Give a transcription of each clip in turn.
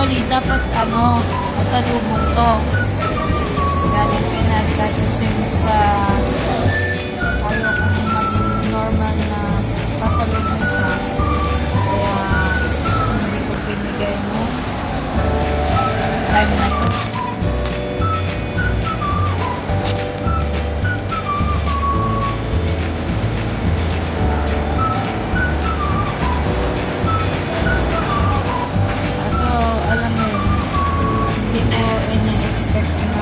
Actually, dapat pasalubong to. Galing Pinas. Kasi since ayaw kong maging normal na pasalubong siya. Kaya hindi ko pinigay no time na yun. Expect na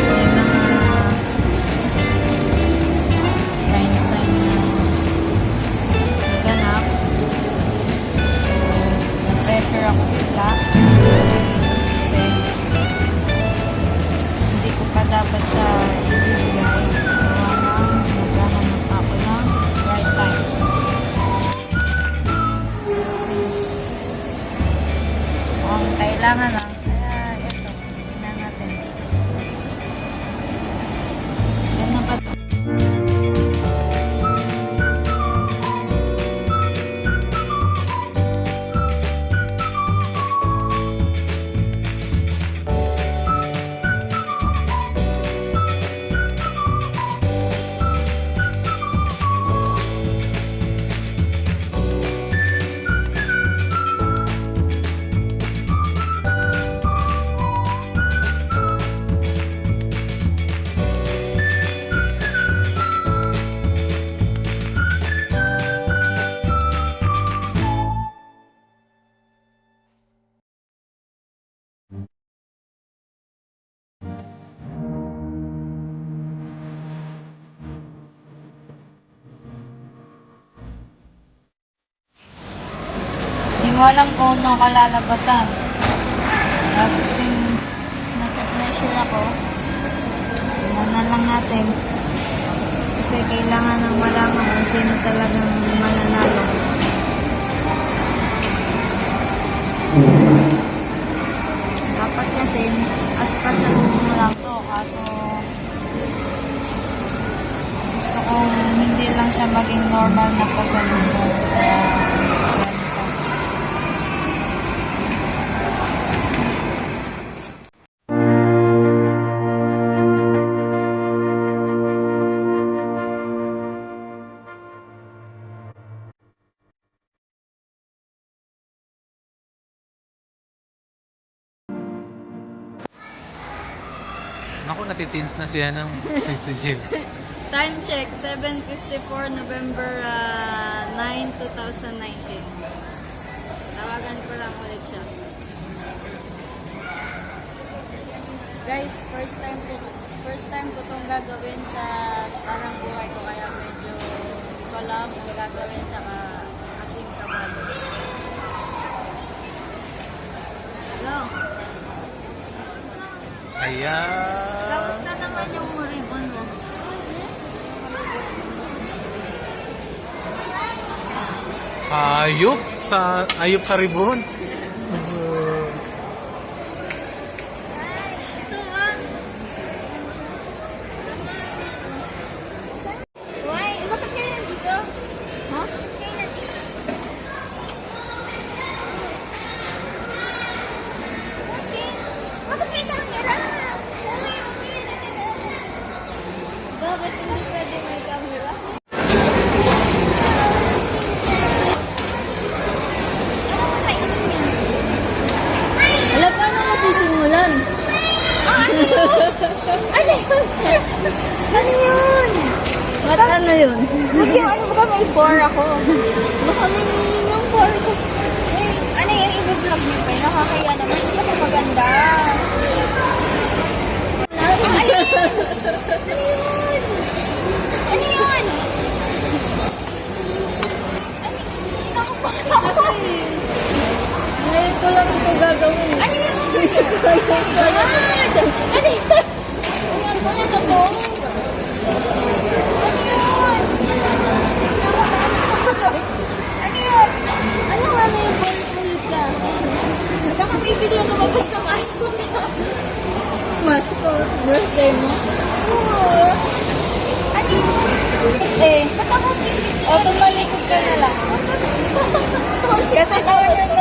may mga sign na naganap. So, pressure ako bigla kasi hindi ko pa dapat siya ibigay. Gawa na naghahanap ako ng right time. Since kailangan lang. Kaya ito, tingnan natin. Yan na pa. Hindi mo alam kung anong kalalabasan. Kasi since nag-pressure ako, tingnan na lang natin. Kasi kailangan ng malaman kung sino talagang mananalo. Dapat kasi aspasalubong mo lang to. Kaso gusto kong hindi lang siya maging normal na pasalubong. Kaya ako natitins na siya ng si Jill. time check, 7:54 November 9, 2019. Tawagan ko lang ulit siya. Guys, first time ko itong gagawin sa tanang buhay ko, kaya medyo hindi ko alam kung gagawin siya kasing kabalo. Hello? Ayan. Tapos na naman yung ribbon mo. Ayop sa ribbon. Ito ah. Why? Bakit kayo nandito? Huh? Bakit may camera? Bakit hindi pwede may camera? Alam, paano masisimulan? Ano yun? Ano yun? What ano yun? Baka may bore ako. Baka may yung bore ko. Eh, ano yun? I-vlog niyo pa. Nakakaya naman. Hindi ako maganda. Ano yun? Ano yun? Kasi, ngayon ko lang ito gagawin. Ano yun? Ngayon ko lang. Ano yun? Ayan ko na ito po. Ano yun? Ano yun? Ano nga na yung ulit ka? Baka may biglang lumabas na mascot na. Mascot, birthday mo? Oo. Ano yun? Eh, Ba't ako pipit? o tumalikod ka na lang. Kasi tawag yung